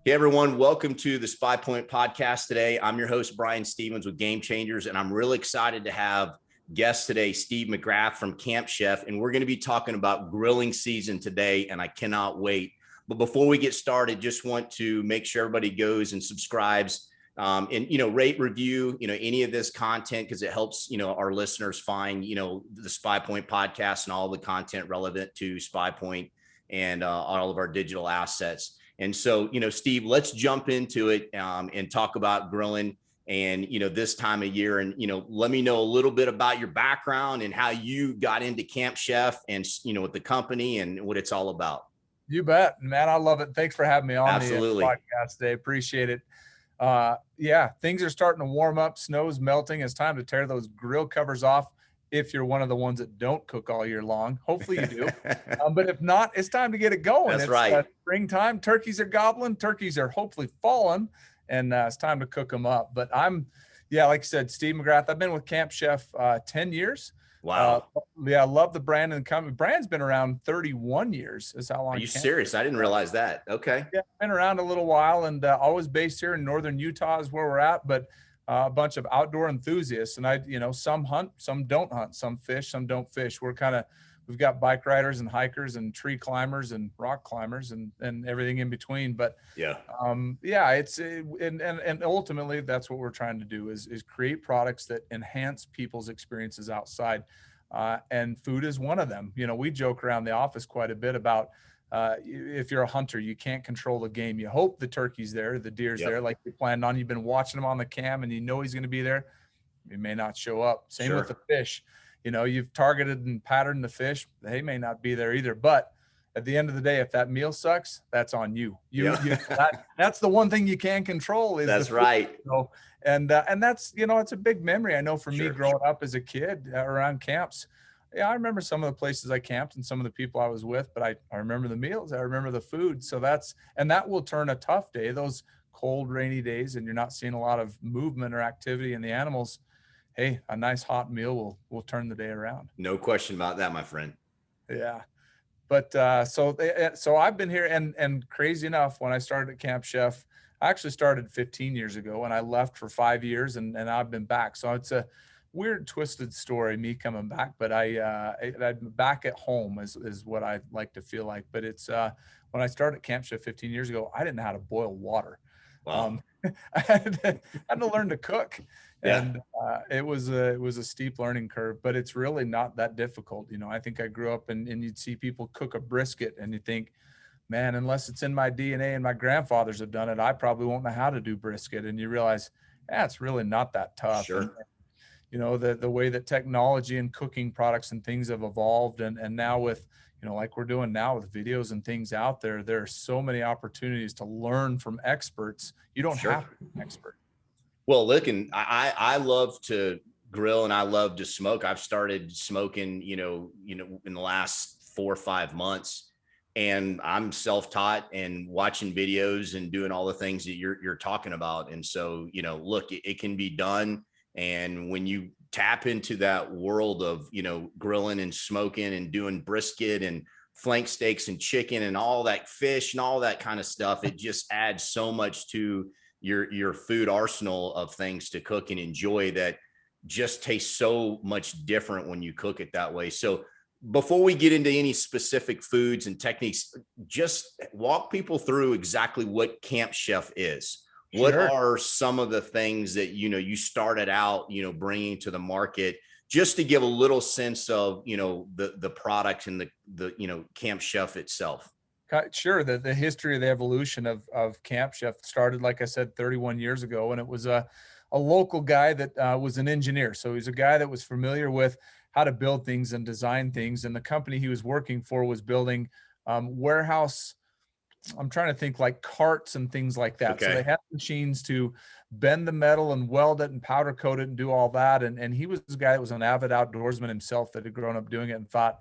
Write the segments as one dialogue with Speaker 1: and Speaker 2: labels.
Speaker 1: Hey everyone, welcome to the SPYPOINT Podcast today. I'm your host, Brian Stevens with Game Changers, and I'm really excited to have guest today, Steve McGrath from Camp Chef, and we're going to be talking about grilling season today, and I cannot wait. But before we get started, just want to make sure everybody goes and subscribes and rate, review any of this content, because it helps our listeners find the SPYPOINT Podcast and all the content relevant to SPYPOINT and all of our digital assets. And so, Steve, let's jump into it and talk about grilling and, this time of year. And, let me know a little bit about your background and how you got into Camp Chef and, with the company and what it's all about.
Speaker 2: You bet, man. I love it. Thanks for having me on
Speaker 1: Absolutely.
Speaker 2: the podcast today. Appreciate it. Yeah, things are starting to warm up. Snow's melting. It's time to tear those grill covers off. If you're one of the ones that don't cook all year long, hopefully you do. But if not, it's time to get it going.
Speaker 1: That's right.
Speaker 2: Springtime. Turkeys are gobbling. Turkeys are hopefully falling, and it's time to cook them up. But like I said, Steve McGrath. I've been with Camp Chef 10 years.
Speaker 1: Wow.
Speaker 2: I love the brand and the company. Brand's been around 31 years. Is how long.
Speaker 1: Are you serious? I didn't realize that. Okay.
Speaker 2: Yeah, been around a little while, and always based here in northern Utah is where we're at. But a bunch of outdoor enthusiasts, and some hunt, some don't hunt, some fish, some don't fish. We've got bike riders and hikers and tree climbers and rock climbers and everything in between. But and ultimately that's what we're trying to do is create products that enhance people's experiences outside. And food is one of them. We joke around the office quite a bit about, if you're a hunter, you can't control the game. You hope the turkey's there, the deer's there, like you planned on. You've been watching him on the cam and he's going to be there. He may not show up. Same with the fish. You've targeted and patterned the fish. They may not be there either. But at the end of the day, if that meal sucks, that's on you. That's the one thing you can control.
Speaker 1: That's right.
Speaker 2: And that's, it's a big memory. I know for me growing up as a kid around camps. Yeah, I remember some of the places I camped and some of the people I was with, but I remember the meals. I remember the food. So that will turn a tough day, those cold, rainy days, and you're not seeing a lot of movement or activity in the animals. Hey, a nice hot meal will turn the day around.
Speaker 1: No question about that, my friend.
Speaker 2: Yeah. But so I've been here and crazy enough, when I started at Camp Chef, I actually started 15 years ago and I left for 5 years and I've been back. So it's a weird, twisted story, me coming back, but I'm back at home is what I like to feel like. But it's when I started Camp Chef 15 years ago, I didn't know how to boil water.
Speaker 1: Wow.
Speaker 2: I had to learn to cook.
Speaker 1: Yeah.
Speaker 2: And it was a steep learning curve, but it's really not that difficult. I think I grew up and you'd see people cook a brisket and you think, man, unless it's in my DNA and my grandfathers have done it, I probably won't know how to do brisket. And you realize, it's really not that tough.
Speaker 1: Sure.
Speaker 2: And, the way that technology and cooking products and things have evolved. And now with, like we're doing now with videos and things out there, there are so many opportunities to learn from experts. You don't have to be an expert.
Speaker 1: Well, look, and I love to grill and I love to smoke. I've started smoking, in the last 4 or 5 months, and I'm self-taught and watching videos and doing all the things that you're talking about. And so, look, it can be done. And when you tap into that world of, grilling and smoking and doing brisket and flank steaks and chicken and all that fish and all that kind of stuff, it just adds so much to your food arsenal of things to cook and enjoy that just tastes so much different when you cook it that way. So before we get into any specific foods and techniques, just walk people through exactly what Camp Chef is. What are some of the things that, you started out, bringing to the market, just to give a little sense of, the product and the Camp Chef itself?
Speaker 2: Sure. The history of the evolution of Camp Chef started, like I said, 31 years ago. And it was a local guy that was an engineer. So he's a guy that was familiar with how to build things and design things. And the company he was working for was building warehouse. I'm trying to think like carts and things like that.
Speaker 1: Okay.
Speaker 2: So they had machines to bend the metal and weld it and powder coat it and do all that. And he was the guy that was an avid outdoorsman himself that had grown up doing it and thought,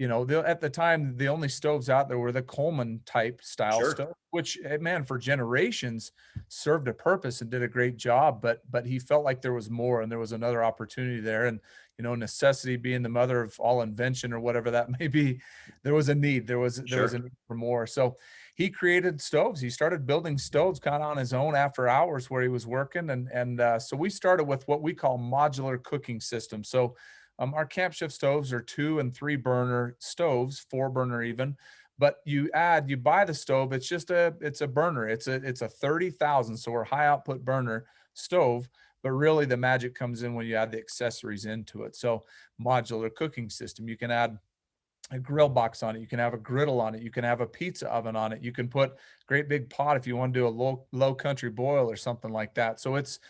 Speaker 2: at the time, the only stoves out there were the Coleman type style
Speaker 1: Sure.
Speaker 2: stove, which, man, for generations served a purpose and did a great job. But he felt like there was more, and there was another opportunity there. And, necessity being the mother of all invention, or whatever that may be, there was a need. There was a
Speaker 1: Sure.
Speaker 2: need for more. So he created stoves. He started building stoves kind of on his own after hours where he was working. And so we started with what we call modular cooking systems. So our Camp Chef stoves are 2 and 3 burner stoves, 4 burner even. But you buy the stove. It's a burner. It's a 30,000. So we're high output burner stove. But really the magic comes in when you add the accessories into it. So modular cooking system, you can add a grill box on it. You can have a griddle on it. You can have a pizza oven on it. You can put great big pot if you want to do a low country boil or something like that. So it's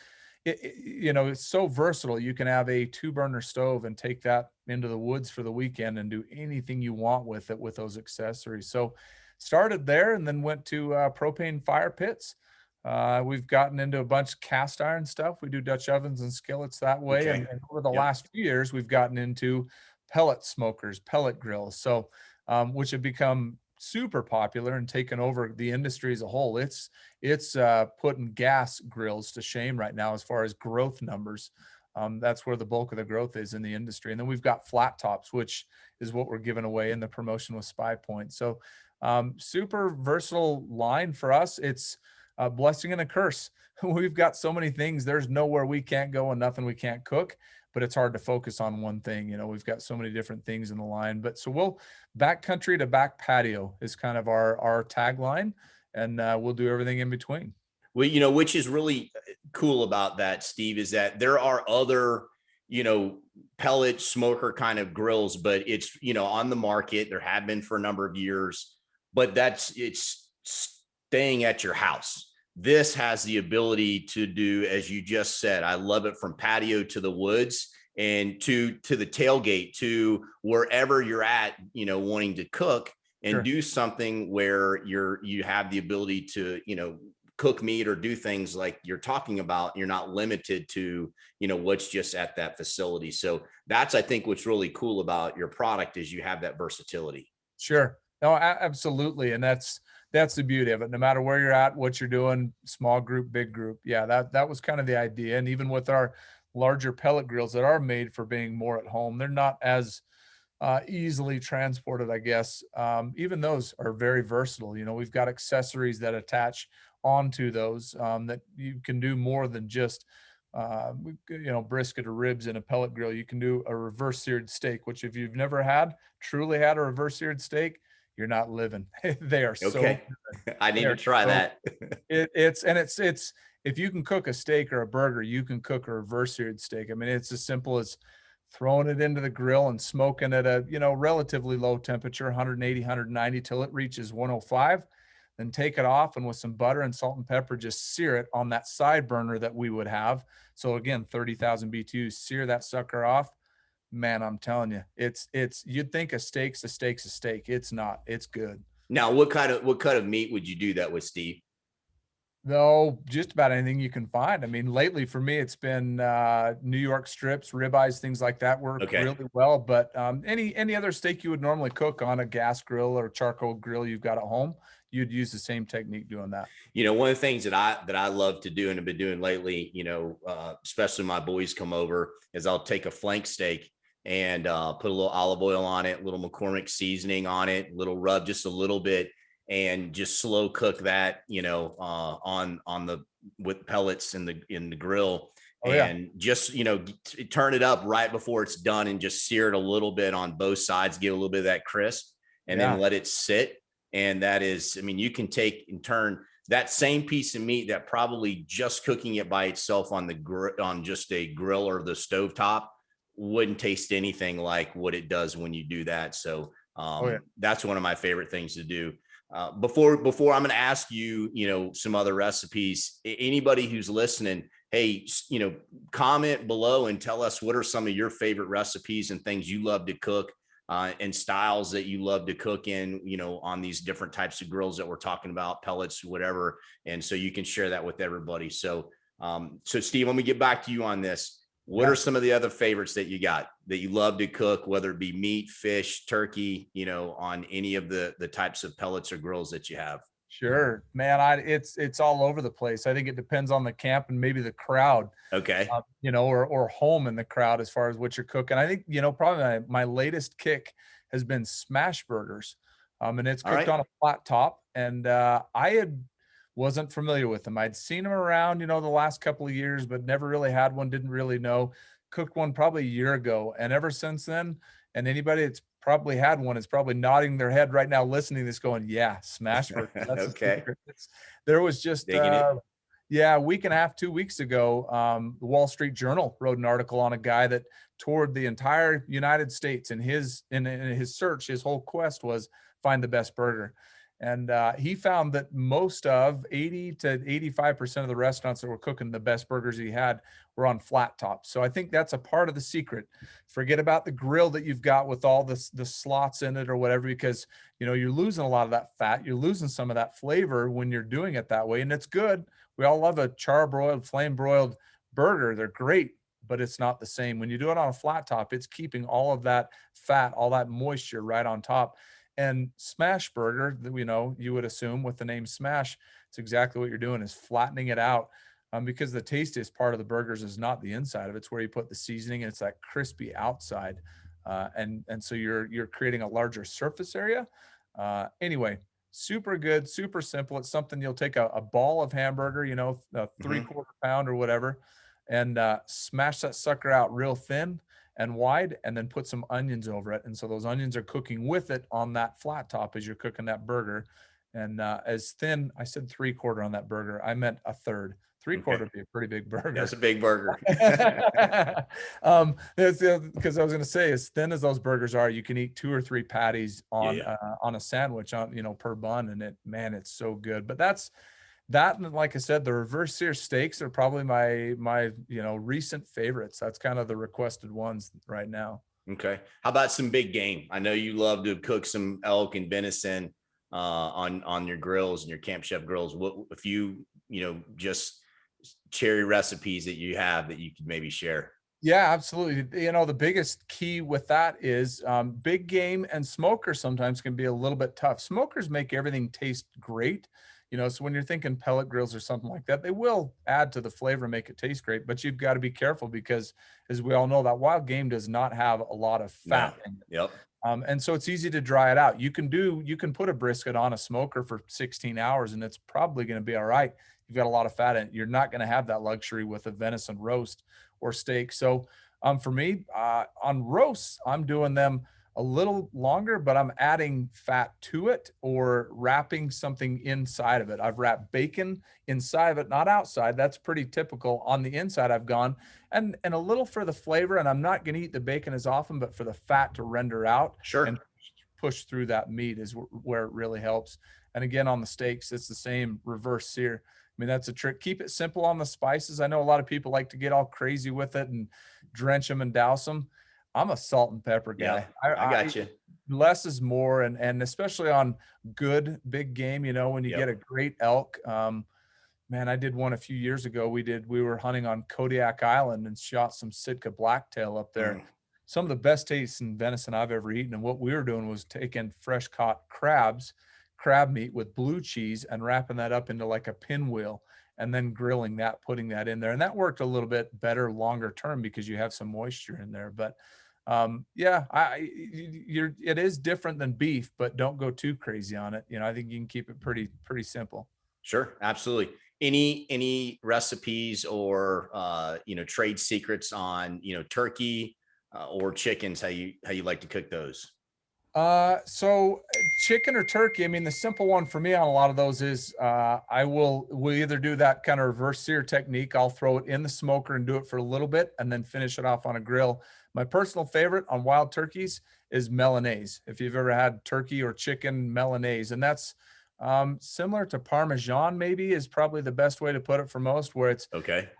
Speaker 2: so versatile. You can have a 2 burner stove and take that into the woods for the weekend and do anything you want with it with those accessories. So started there and then went to propane fire pits. We've gotten into a bunch of cast iron stuff. We do Dutch ovens and skillets that way.
Speaker 1: Okay.
Speaker 2: And over the
Speaker 1: Yep.
Speaker 2: last few years, we've gotten into pellet smokers, pellet grills. So, which have become super popular and taken over the industry as a whole. It's putting gas grills to shame right now as far as growth numbers. That's where the bulk of the growth is in the industry. And then we've got flat tops, which is what we're giving away in the promotion with SPYPOINT. So, super versatile line for us. It's a blessing and a curse. We've got so many things. There's nowhere we can't go and nothing we can't cook, but it's hard to focus on one thing. We've got so many different things in the line. But so we'll backcountry to back patio is kind of our tagline, and we'll do everything in between.
Speaker 1: Well, which is really cool about that, Steve, is that there are other, pellet smoker kind of grills, but it's, on the market. There have been for a number of years, but it's staying at your house. This has the ability to do, as you just said, I love it, from patio to the woods and to the tailgate, to wherever you're at, wanting to cook and
Speaker 2: Sure.
Speaker 1: do something where you have the ability to, cook meat or do things like you're talking about. You're not limited to, what's just at that facility. So that's, I think, what's really cool about your product is you have that versatility.
Speaker 2: Sure. No, absolutely. And that's the beauty of it. No matter where you're at, what you're doing, small group, big group. Yeah, that was kind of the idea. And even with our larger pellet grills that are made for being more at home, they're not as easily transported, I guess. Even those are very versatile. We've got accessories that attach onto those that you can do more than just brisket or ribs in a pellet grill. You can do a reverse seared steak, which if you've never truly had a reverse seared steak, you're not living. They are so
Speaker 1: Okay.
Speaker 2: good.
Speaker 1: I need
Speaker 2: They
Speaker 1: to
Speaker 2: are
Speaker 1: try
Speaker 2: so
Speaker 1: that.
Speaker 2: it's if you can cook a steak or a burger, you can cook a reverse seared steak. I mean, it's as simple as throwing it into the grill and smoking at a, relatively low temperature, 180, 190, till it reaches 105. Then take it off and with some butter and salt and pepper, just sear it on that side burner that we would have. So again, 30,000 BTUs, sear that sucker off. Man, I'm telling you, it's you'd think a steak's a steak. It's not. It's good.
Speaker 1: Now, what kind of meat would you do that with, Steve?
Speaker 2: No, just about anything you can find. I mean, lately for me, it's been New York strips, ribeyes, things like that work
Speaker 1: Okay.
Speaker 2: really well. But any other steak you would normally cook on a gas grill or charcoal grill you've got at home, you'd use the same technique doing that.
Speaker 1: One of the things that I love to do and have been doing lately, especially when my boys come over, is I'll take a flank steak and put a little olive oil on it, a little McCormick seasoning on it, a little rub, just a little bit, and just slow cook that, with pellets in the grill.
Speaker 2: Oh, yeah.
Speaker 1: And just, turn it up right before it's done and just sear it a little bit on both sides, give a little bit of that crisp, and
Speaker 2: Yeah.
Speaker 1: then let it sit. And that is, I mean, you can take and turn that same piece of meat that probably just cooking it by itself on just a grill or the stovetop wouldn't taste anything like what it does when you do that. So that's one of my favorite things to do. Before I'm going to ask you, some other recipes. Anybody who's listening, hey, comment below and tell us what are some of your favorite recipes and things you love to cook, and styles that you love to cook in, on these different types of grills that we're talking about, pellets, whatever. And so you can share that with everybody. So Steve, let me get back to you on this. What are some of the other favorites that you got that you love to cook, whether it be meat, fish, turkey, on any of the types of pellets or grills that you have?
Speaker 2: Sure, man. It's all over the place. I think it depends on the camp and maybe the crowd,
Speaker 1: Okay.
Speaker 2: or home in the crowd as far as what you're cooking. I think, probably my latest kick has been smash burgers. And it's
Speaker 1: All
Speaker 2: cooked
Speaker 1: right.
Speaker 2: on a flat top. And wasn't familiar with them. I'd seen them around, the last couple of years, but never really had one, didn't really know. Cooked one probably a year ago. And ever since then, and anybody that's probably had one is probably nodding their head right now, listening to this going, yeah, smash burgers. That's the
Speaker 1: Okay.
Speaker 2: secret. There was just,
Speaker 1: Digging it.
Speaker 2: yeah, a week and a half, 2 weeks ago, the Wall Street Journal wrote an article on a guy that toured the entire United States, and in his search, his whole quest was find the best burger. And he found that most of 80 to 85% of the restaurants that were cooking the best burgers he had were on flat tops. So I think that's a part of the secret. Forget about the grill that you've got with all the slots in it or whatever, because you're losing a lot of that fat. You're losing some of that flavor when you're doing it that way. And it's good. We all love a char-broiled, flame-broiled burger. They're great, but it's not the same. When you do it on a flat top, it's keeping all of that fat, all that moisture right on top. And smash burger, you would assume with the name smash, it's exactly what you're doing, is flattening it out, because the tastiest part of the burgers is not the inside of it. It's where you put the seasoning, and it's that crispy outside. And so you're creating a larger surface area. Anyway, super good, super simple. It's something you'll take a ball of hamburger, a 3/4 pound or whatever, and smash that sucker out real thin and wide, and then put some onions over it. And so those onions are cooking with it on that flat top as you're cooking that burger. And as thin, I said 3/4 on that burger. I meant a third. 3/4 would be a pretty big burger.
Speaker 1: That's a big burger.
Speaker 2: Because I was going to say, as thin as those burgers are, you can eat 2 or 3 patties on a sandwich per bun, and it's so good. But that, and like I said, the reverse sear steaks are probably my recent favorites. That's kind of the requested ones right now.
Speaker 1: Okay. How about some big game? I know you love to cook some elk and venison on your grills and your Camp Chef grills. What if you just cherry recipes that you have that you could maybe share?
Speaker 2: Yeah, absolutely. The biggest key with that is big game and smoker sometimes can be a little bit tough. Smokers make everything taste great. So when you're thinking pellet grills or something like that, they will add to the flavor and make it taste great, but you've got to be careful because, as we all know, that wild game does not have a lot of fat in it.
Speaker 1: Yep.
Speaker 2: And so it's easy to dry it out. You can put a brisket on a smoker for 16 hours and it's probably going to be all right. You've got a lot of fat in it. You're not going to have that luxury with a venison roast or steak. So for me, on roasts, I'm doing them a little longer, but I'm adding fat to it or wrapping something inside of it. I've wrapped bacon inside of it, not outside. That's pretty typical. On the inside, I've gone and a little for the flavor, and I'm not going to eat the bacon as often, but for the fat to render out and push through that meat is where it really helps. And again, on the steaks, it's the same reverse sear. I mean, that's a trick. Keep it simple on the spices. I know a lot of people like to get all crazy with it and drench them and douse them. I'm a salt and pepper guy.
Speaker 1: Yeah, I got you.
Speaker 2: Less is more, and especially on good big game, when you get a great elk. Man, I did one a few years ago. We were hunting on Kodiak Island and shot some Sitka blacktail up there. Some of the best tasting venison I've ever eaten. And what we were doing was taking fresh caught crab meat with blue cheese and wrapping that up into like a pinwheel and then grilling that, putting that in there. And that worked a little bit better longer term because you have some moisture in there. But it is different than beef, but don't go too crazy on it. I think you can keep it pretty simple.
Speaker 1: Sure. Absolutely. Any recipes or, trade secrets on, turkey or chickens, how you like to cook those?
Speaker 2: So chicken or turkey, I mean, the simple one for me on a lot of those is, we'll either do that kind of reverse sear technique. I'll throw it in the smoker and do it for a little bit and then finish it off on a grill. My personal favorite on wild turkeys is Milanese. If you've ever had turkey or chicken Milanese, and that's similar to Parmesan, maybe is probably the best way to put it for most, where it's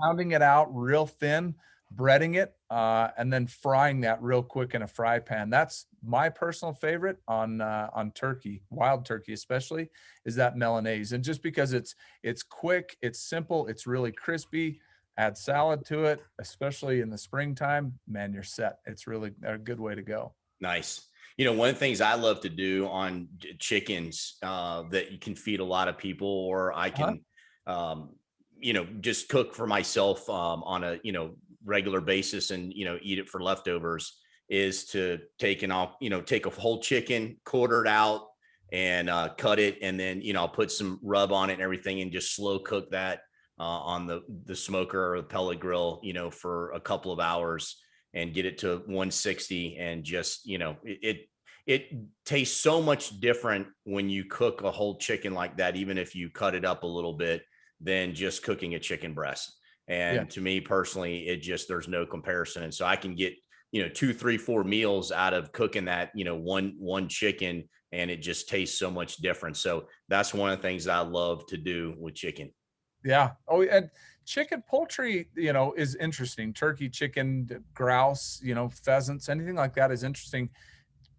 Speaker 2: pounding it out real thin, breading it, and then frying that real quick in a fry pan. That's my personal favorite on turkey, wild turkey especially, is that Milanese. And just because it's quick, it's simple, it's really crispy, add salad to it, especially in the springtime, man, you're set. It's really a good way to go.
Speaker 1: Nice. You know, one of the things I love to do on chickens that you can feed a lot of people, or I
Speaker 2: Uh-huh.
Speaker 1: can, you know, just cook for myself on a, you know, regular basis and, you know, eat it for leftovers, is to take and I'll, you know, take a whole chicken, quarter it out and cut it. And then, you know, I'll put some rub on it and everything and just slow cook that on the smoker or the pellet grill, you know, for a couple of hours and get it to 160. And just, you know, it tastes so much different when you cook a whole chicken like that, even if you cut it up a little bit, than just cooking a chicken breast.
Speaker 2: Yeah.
Speaker 1: And to me personally, it just, there's no comparison. And so I can get, you know, 2, 3, 4 meals out of cooking that, you know, one chicken, and it just tastes so much different. So that's one of the things that I love to do with chicken.
Speaker 2: Yeah. Oh, and chicken, poultry, you know, is interesting. Turkey, chicken, grouse, you know, pheasants, anything like that is interesting.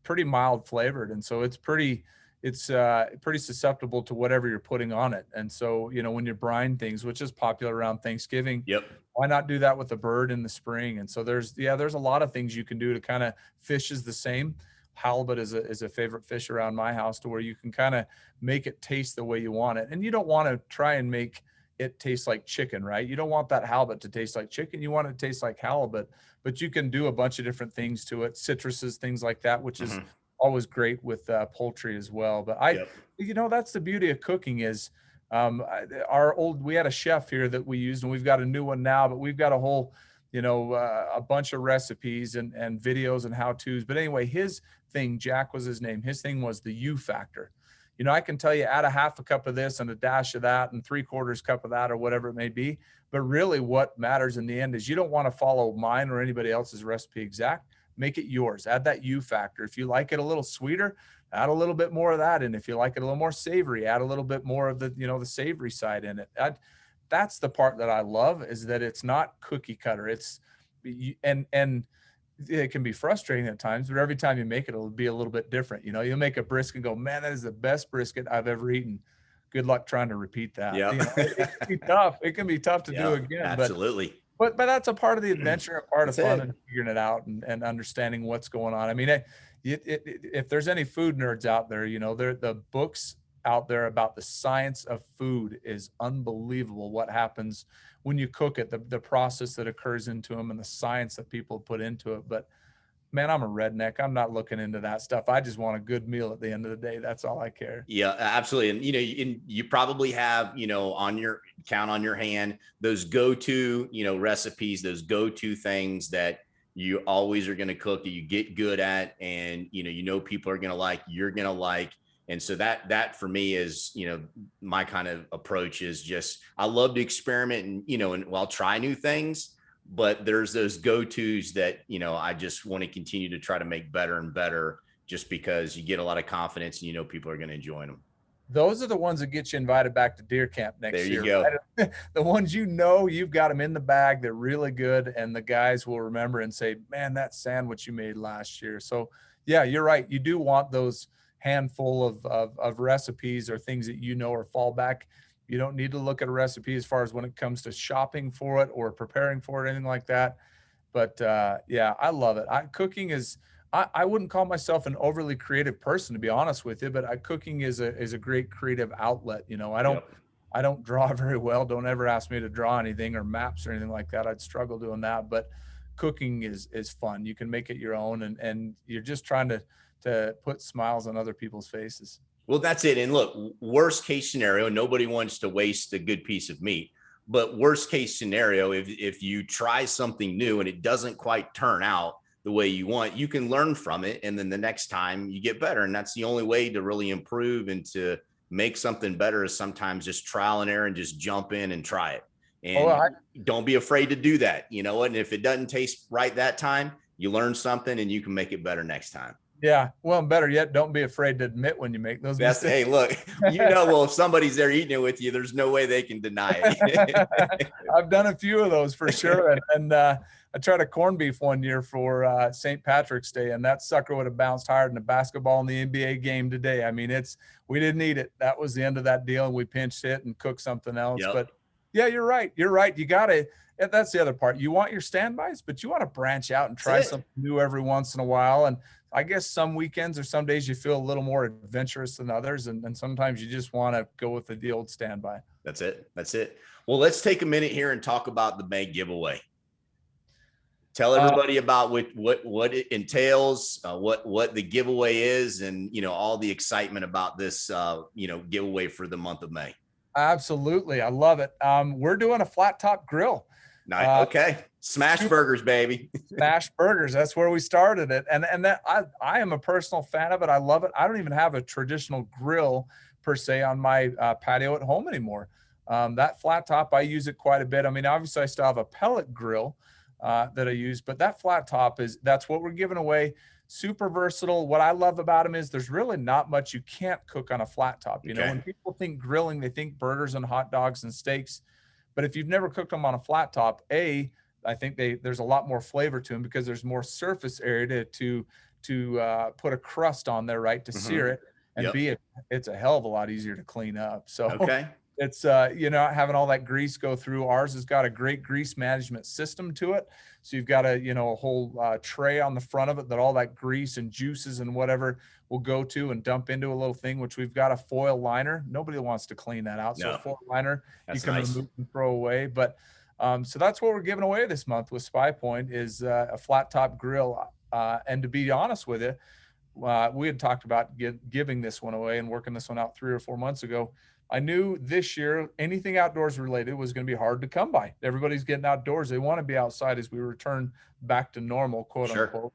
Speaker 2: Pretty mild flavored, and so it's pretty susceptible to whatever you're putting on it. And so, you know, when you brine things, which is popular around Thanksgiving,
Speaker 1: Yep.
Speaker 2: why not do that with a bird in the spring? And so there's a lot of things you can do to kind of, fish is the same. Halibut is a favorite fish around my house, to where you can kind of make it taste the way you want it. And you don't want to try and make it taste like chicken, right? You don't want that halibut to taste like chicken. You want it to taste like halibut, but you can do a bunch of different things to it, citruses, things like that, which is
Speaker 1: Mhm.
Speaker 2: always great with poultry as well. But
Speaker 1: Yep.
Speaker 2: you know, that's the beauty of cooking is, we had a chef here that we used, and we've got a new one now, but we've got a whole, you know, a bunch of recipes and videos and how to's. But anyway, his thing, Jack was his name. His thing was the U factor. You know, I can tell you add a half a cup of this and a dash of that and 3/4 cup of that, or whatever it may be. But really what matters in the end is you don't want to follow mine or anybody else's recipe exact. Make it yours. Add that U factor. If you like it a little sweeter, add a little bit more of that. And if you like it a little more savory, add a little bit more of the, you know, the savory side in it. That's the part that I love, is that it's not cookie cutter. And it can be frustrating at times, but every time you make it, it'll be a little bit different. You know, you'll make a brisket and go, man, that is the best brisket I've ever eaten. Good luck trying to repeat that.
Speaker 1: Yep.
Speaker 2: You know, it can be tough. It can be tough to do
Speaker 1: Yeah,
Speaker 2: again,
Speaker 1: absolutely.
Speaker 2: but that's a part of the adventure, a part of
Speaker 1: That's
Speaker 2: fun,
Speaker 1: it.
Speaker 2: and figuring it out and understanding what's going on. I mean, if there's any food nerds out there, you know, the books out there about the science of food is unbelievable. What happens when you cook it, the process that occurs into them, and the science that people put into it. But man, I'm a redneck. I'm not looking into that stuff. I just want a good meal at the end of the day. That's all I care.
Speaker 1: Yeah, absolutely. And, you know, you probably have, you know, on your count on your hand, those go-to, you know, recipes, those go-to things that you always are going to cook, that you get good at, and, you know, people are going to like, you're going to like. And so that for me is, you know, my kind of approach is just, I love to experiment and, you know, and I'll try new things, but there's those go-tos that, you know, I just want to continue to try to make better and better, just because you get a lot of confidence and, you know, people are going to enjoy them.
Speaker 2: Those are the ones that get you invited back to deer camp
Speaker 1: There
Speaker 2: next
Speaker 1: you
Speaker 2: year,
Speaker 1: go.
Speaker 2: right? The ones, you know, you've got them in the bag. They're really good. And the guys will remember and say, man, that sandwich you made last year. So yeah, you're right. You do want those handful of recipes or things that, you know, are fallback. You don't need to look at a recipe as far as when it comes to shopping for it or preparing for it, anything like that. But yeah, I love it. Cooking is, I wouldn't call myself an overly creative person, to be honest with you, but cooking is a great creative outlet. You know,
Speaker 1: Yep.
Speaker 2: I don't draw very well. Don't ever ask me to draw anything or maps or anything like that. I'd struggle doing that. But cooking is fun. You can make it your own, and you're just trying to put smiles on other people's faces.
Speaker 1: Well, that's it. And look, worst case scenario, nobody wants to waste a good piece of meat. But worst case scenario, if you try something new and it doesn't quite turn out the way you want, you can learn from it. And then the next time you get better. And that's the only way to really improve and to make something better, is sometimes just trial and error and just jump in and try it.
Speaker 2: Oh,
Speaker 1: And don't be afraid to do that. You know, and if it doesn't taste right that time, you learn something and you can make it better next time.
Speaker 2: yeah. Well, and better yet, don't be afraid to admit when you make those
Speaker 1: That's, hey,
Speaker 2: mistakes.
Speaker 1: look, you know, well, if somebody's there eating it with you, there's no way they can deny it.
Speaker 2: I've done a few of those for sure. And I tried a corned beef one year for St. Patrick's Day, and that sucker would have bounced higher than a basketball in the NBA game today. I mean, we didn't eat it. That was the end of that deal, and we pinched it and cooked something else.
Speaker 1: Yep.
Speaker 2: But Yeah, you're right. You're right. That's the other part. You want your standbys, but you want to branch out and try
Speaker 1: That's it.
Speaker 2: something new every once in a while. And I guess some weekends or some days you feel a little more adventurous than others. And sometimes you just want to go with the old standby.
Speaker 1: That's it. That's it. Well, let's take a minute here and talk about the May giveaway. Tell everybody about what it entails, what the giveaway is, and all the excitement about this giveaway for the month of May.
Speaker 2: Absolutely. I love it. We're doing a flat top grill.
Speaker 1: Nice. Okay. Smash burgers, baby.
Speaker 2: Smash burgers. That's where we started it. And that I am a personal fan of it. I love it. I don't even have a traditional grill per se on my patio at home anymore. That flat top, I use it quite a bit. I mean, obviously I still have a pellet grill that I use, but that flat top that's what we're giving away. Super versatile. What I love about them is there's really not much you can't cook on a flat top. You know, when people think grilling, they think burgers and hot dogs and steaks. But if you've never cooked them on a flat top, I think there's a lot more flavor to them because there's more surface area to put a crust on there, right, to sear it, and it's a hell of a lot easier to clean up. So it's having all that grease go through. Ours has got a great grease management system to it. So you've got a whole tray on the front of it that all that grease and juices and whatever will go to and dump into a little thing, which we've got a foil liner. Nobody wants to clean that out. So a foil liner you can remove and throw away. But so that's what we're giving away this month with SPYPOINT is a flat top grill. And to be honest with you, we had talked about giving this one away and working this one out 3 or 4 months ago. I knew this year anything outdoors related was going to be hard to come by. Everybody's getting outdoors. They want to be outside as we return back to normal, quote unquote.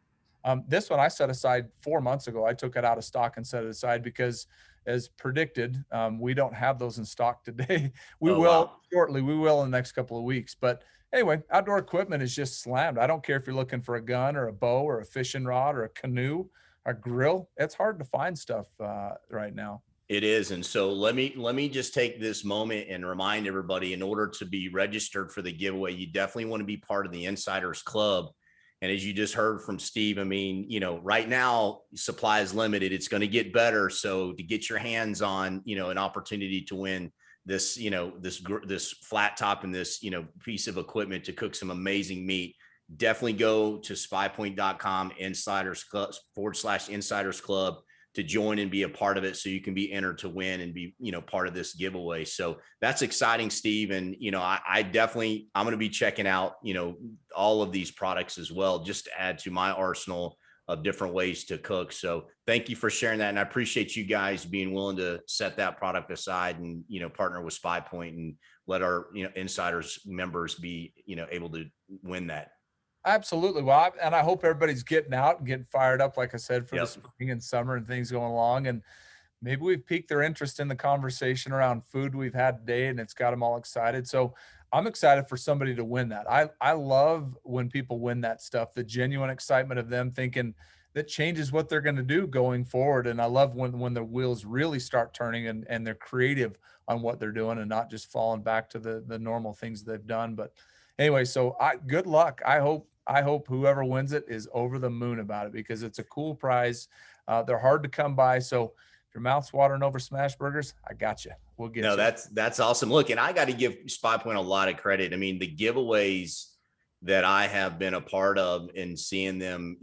Speaker 2: This one I set aside 4 months ago. I took it out of stock and set it aside because, as predicted, we don't have those in stock today. We will shortly. We will in the next couple of weeks. But anyway, outdoor equipment is just slammed. I don't care if you're looking for a gun or a bow or a fishing rod or a canoe, a grill. It's hard to find stuff right now.
Speaker 1: It is. And so let me just take this moment and remind everybody, in order to be registered for the giveaway, you definitely want to be part of the Insiders Club. And as you just heard from Steve, I mean, right now supply is limited. It's going to get better. So to get your hands on, an opportunity to win this, this flat top and this, piece of equipment to cook some amazing meat, definitely go to spypoint.com /Insiders Club to join and be a part of it, so you can be entered to win and be, part of this giveaway. So that's exciting, Steve. And, I'm going to be checking out, all of these products as well, just to add to my arsenal of different ways to cook. So thank you for sharing that. And I appreciate you guys being willing to set that product aside and, partner with SPYPOINT and let our, Insiders members be, able to win that.
Speaker 2: Absolutely. Well, and I hope everybody's getting out and getting fired up, like I said, for the spring and summer and things going along. And maybe we've piqued their interest in the conversation around food we've had today, and it's got them all excited. So I'm excited for somebody to win that. I love when people win that stuff, the genuine excitement of them thinking that changes what they're going to do going forward. And I love when the wheels really start turning and they're creative on what they're doing and not just falling back to the normal things they've done. But anyway, so good luck. I hope whoever wins it is over the moon about it, because it's a cool prize. They're hard to come by. So if your mouth's watering over smash burgers, I got you. We'll get you.
Speaker 1: No, that's awesome. Look, and I got to give SPYPOINT a lot of credit. I mean, the giveaways that I have been a part of and seeing them,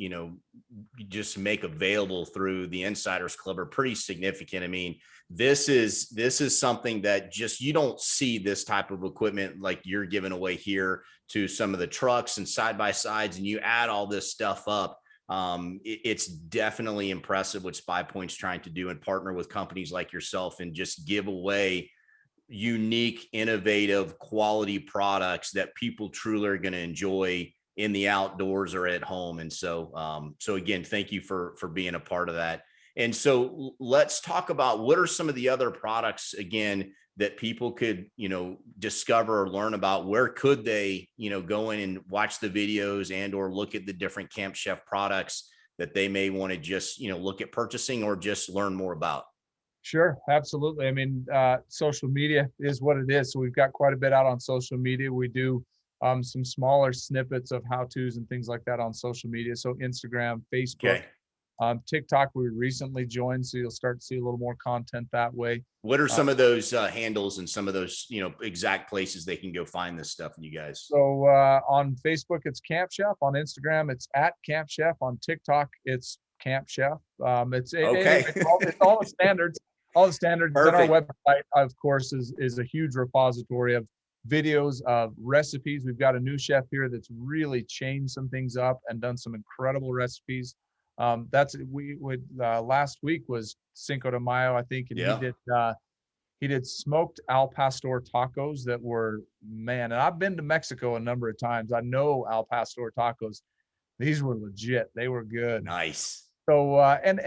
Speaker 1: just make available through the Insiders Club are pretty significant. I mean, this is something that just, you don't see this type of equipment like you're giving away here to some of the trucks and side-by-sides, and you add all this stuff up. It's definitely impressive what SPYPOINT's trying to do and partner with companies like yourself and just give away unique, innovative, quality products that people truly are going to enjoy in the outdoors or at home. And so, so again, thank you for being a part of that. And so let's talk about what are some of the other products, again, that people could, discover or learn about. Where could they, go in and watch the videos and, or look at the different Camp Chef products that they may want to just, look at purchasing or just learn more about?
Speaker 2: Sure. Absolutely. I mean, social media is what it is. So we've got quite a bit out on social media. We do some smaller snippets of how-tos and things like that on social media. So Instagram, Facebook. TikTok, we recently joined, so you'll start to see a little more content that way.
Speaker 1: What are some of those handles and some of those, exact places they can go find this stuff and you guys?
Speaker 2: So on Facebook, it's Camp Chef. On Instagram, it's at Camp Chef. On TikTok, it's Camp Chef. It's all the standards. All the standards. Then our website, of course, is a huge repository of videos of recipes. We've got a new chef here that's really changed some things up and done some incredible recipes. Last week was Cinco de Mayo, I think, and he did smoked al pastor tacos that were, man, and I've been to Mexico a number of times. I know al pastor tacos. These were legit. They were good.
Speaker 1: Nice.
Speaker 2: So, and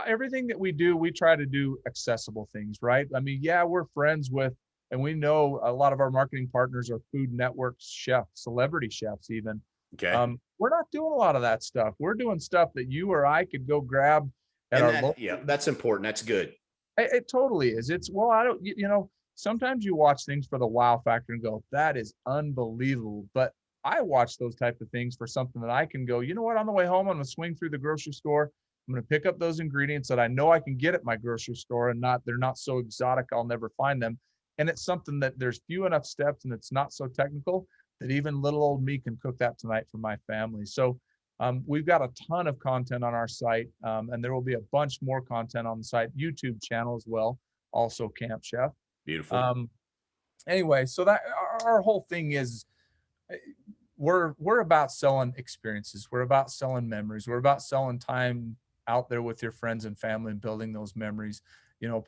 Speaker 2: everything that we do, we try to do accessible things, right? I mean, yeah, we're friends with, and we know a lot of our marketing partners are Food Network's chefs, celebrity chefs even.
Speaker 1: Okay.
Speaker 2: We're not doing a lot of that stuff. We're doing stuff that you or I could go grab at our local.
Speaker 1: Yeah, that's important. That's good.
Speaker 2: It totally is. I don't, sometimes you watch things for the wow factor and go, that is unbelievable. But I watch those type of things for something that I can go, you know what, on the way home, I'm going to swing through the grocery store. I'm going to pick up those ingredients that I know I can get at my grocery store and they're not so exotic, I'll never find them. And it's something that there's few enough steps and it's not so technical that even little old me can cook that tonight for my family. So we've got a ton of content on our site, and there will be a bunch more content on the site, YouTube channel as well, also Camp Chef.
Speaker 1: Beautiful.
Speaker 2: Anyway, so that our whole thing is we're about selling experiences. We're about selling memories. We're about selling time out there with your friends and family and building those memories.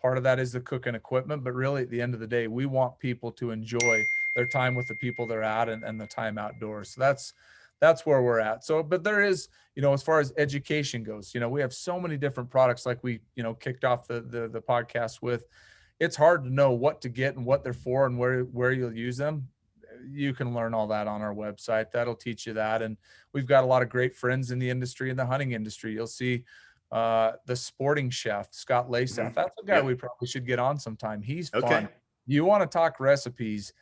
Speaker 2: Part of that is the cooking equipment, but really at the end of the day, we want people to enjoy their time with the people they're at and the time outdoors. So that's where we're at. So, but there is, as far as education goes, we have so many different products like we, kicked off the podcast with. It's hard to know what to get and what they're for and where you'll use them. You can learn all that on our website. That'll teach you that. And we've got a lot of great friends in the industry, in the hunting industry. You'll see the sporting chef, Scott Laysath.
Speaker 1: Mm-hmm.
Speaker 2: That's a guy we probably should get on sometime. He's fun.
Speaker 1: Okay.
Speaker 2: You want to talk recipes.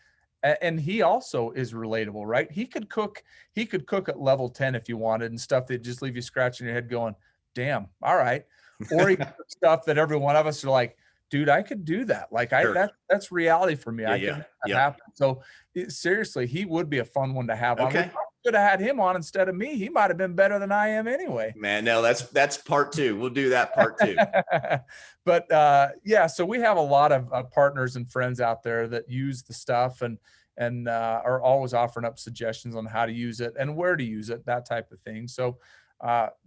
Speaker 2: And he also is relatable, right? He could cook at level 10 if you wanted and stuff that just leave you scratching your head going, damn, all right. Or he could cook stuff that every one of us are like, dude, I could do that. Like that's reality for me. I can make that happen. So seriously, he would be a fun one to have on. We could have had him on instead of me. He might have been better than I am anyway.
Speaker 1: Man, no, that's part 2. We'll do that part 2.
Speaker 2: But so we have a lot of partners and friends out there that use the stuff and are always offering up suggestions on how to use it and where to use it, that type of thing. So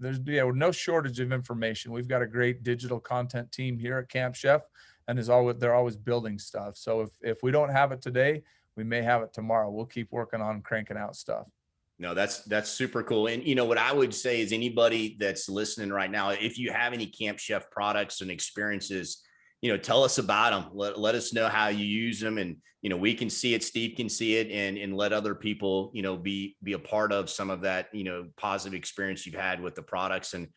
Speaker 2: there's no shortage of information. We've got a great digital content team here at Camp Chef, and they're always building stuff. So if we don't have it today, we may have it tomorrow. We'll keep working on cranking out stuff.
Speaker 1: No, that's super cool. And what I would say is anybody that's listening right now, if you have any Camp Chef products and experiences, tell us about them. Let us know how you use them, and we can see it, Steve can see it, and let other people be a part of some of that positive experience you've had with the products. And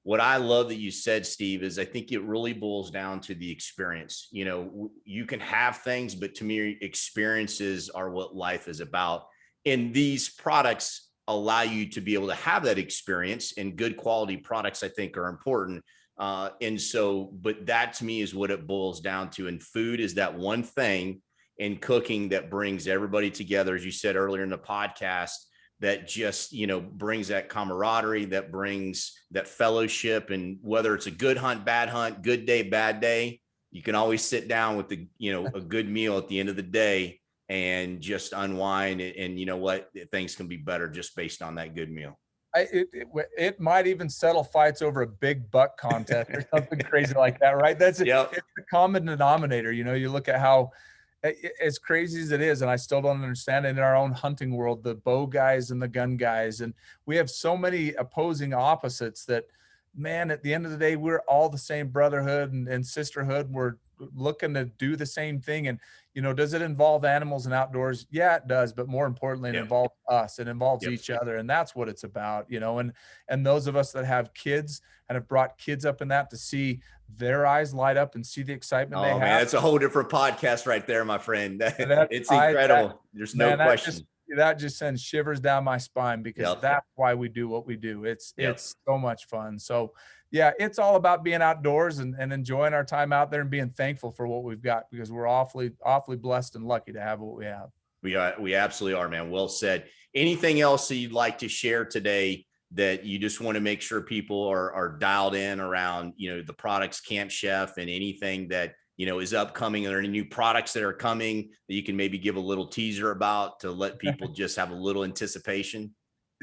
Speaker 1: what I love that you said, Steve, is I think it really boils down to the experience. You can have things, but to me, experiences are what life is about. And these products allow you to be able to have that experience, and good quality products, I think, are important. But that to me is what it boils down to. And food is that one thing in cooking that brings everybody together, as you said earlier in the podcast, that just, brings that camaraderie, that brings that fellowship. And whether it's a good hunt, bad hunt, good day, bad day, you can always sit down with a good meal at the end of the day and just unwind. And you know what, things can be better just based on that good meal.
Speaker 2: It might even settle fights over a big buck contest or something crazy like that, right? It's the common denominator. You look at how, as crazy as it is, and I still don't understand it in our own hunting world, the bow guys and the gun guys, and we have so many opposing opposites that, man, at the end of the day, we're all the same brotherhood and sisterhood. We're looking to do the same thing. And, does it involve animals and outdoors? Yeah, it does. But more importantly, it involves us. It involves each other. And that's what it's about, and those of us that have kids and have brought kids up in that, to see their eyes light up and see the excitement they have.
Speaker 1: Man, that's a whole different podcast right there, my friend. It's incredible. There's no question.
Speaker 2: That just sends shivers down my spine, because that's why we do what we do. It's so much fun. So yeah, it's all about being outdoors and enjoying our time out there and being thankful for what we've got, because we're awfully blessed and lucky to have what we have.
Speaker 1: We absolutely are, man. Well said. Anything else that you'd like to share today that you just want to make sure people are dialed in around, the products Camp Chef, and anything that, is upcoming? Are there any new products that are coming that you can maybe give a little teaser about to let people just have a little anticipation?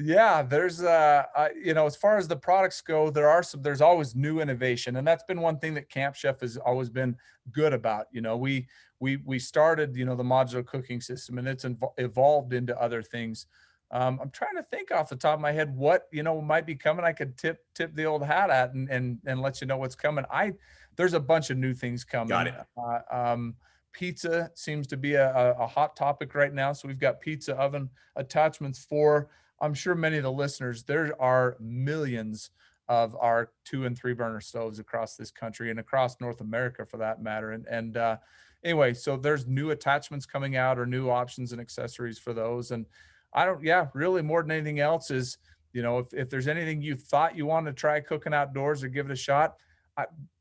Speaker 2: Yeah, there's as far as the products go, there's always new innovation, and that's been one thing that Camp Chef has always been good about. We started the modular cooking system, and it's evolved into other things. I'm trying to think off the top of my head what might be coming. I could tip the old hat at and let you know what's coming. There's a bunch of new things coming.
Speaker 1: Got it.
Speaker 2: Pizza seems to be a hot topic right now, so we've got pizza oven attachments for. I'm sure many of the listeners, there are millions of our 2 and 3 burner stoves across this country and across North America for that matter. And anyway, so there's new attachments coming out, or new options and accessories for those. And really more than anything else is, if there's anything you thought you wanted to try cooking outdoors or give it a shot,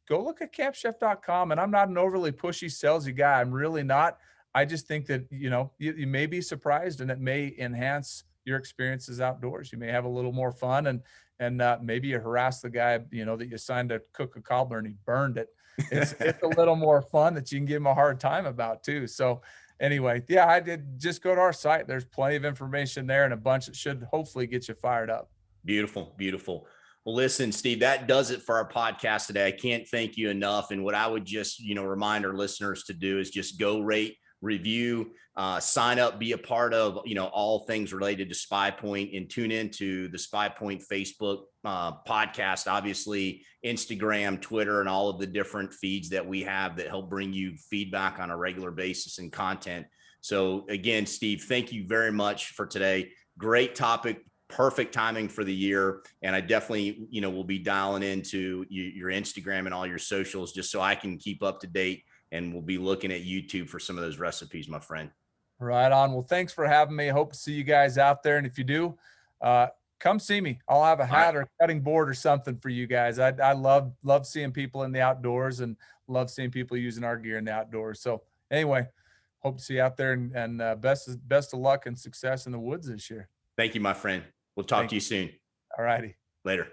Speaker 2: go look at campchef.com. And I'm not an overly pushy, salesy guy. I'm really not. I just think that, you may be surprised, and it may enhance your experiences outdoors. You may have a little more fun, and maybe you harass the guy, that you signed to cook a cobbler and he burned it. It's a little more fun that you can give him a hard time about too. So anyway, yeah, I did just go to our site. There's plenty of information there, and a bunch that should hopefully get you fired up.
Speaker 1: Beautiful, beautiful. Well, listen, Steve, that does it for our podcast today. I can't thank you enough. And what I would just, remind our listeners to do is just go rate, review, sign up, be a part of, all things related to SPYPOINT, and tune into the SPYPOINT Facebook podcast, obviously Instagram, Twitter, and all of the different feeds that we have that help bring you feedback on a regular basis and content. So again, Steve, thank you very much for today. Great topic, perfect timing for the year. And I definitely, will be dialing into your Instagram and all your socials just so I can keep up to date. And we'll be looking at YouTube for some of those recipes, my friend.
Speaker 2: Right on. Well, thanks for having me. Hope to see you guys out there. And if you do, come see me. I'll have a hat or a cutting board or something for you guys. I love seeing people in the outdoors, and love seeing people using our gear in the outdoors. So anyway, hope to see you out there, and best of luck and success in the woods this year.
Speaker 1: Thank you, my friend. We'll talk to you soon.
Speaker 2: All righty.
Speaker 1: Later.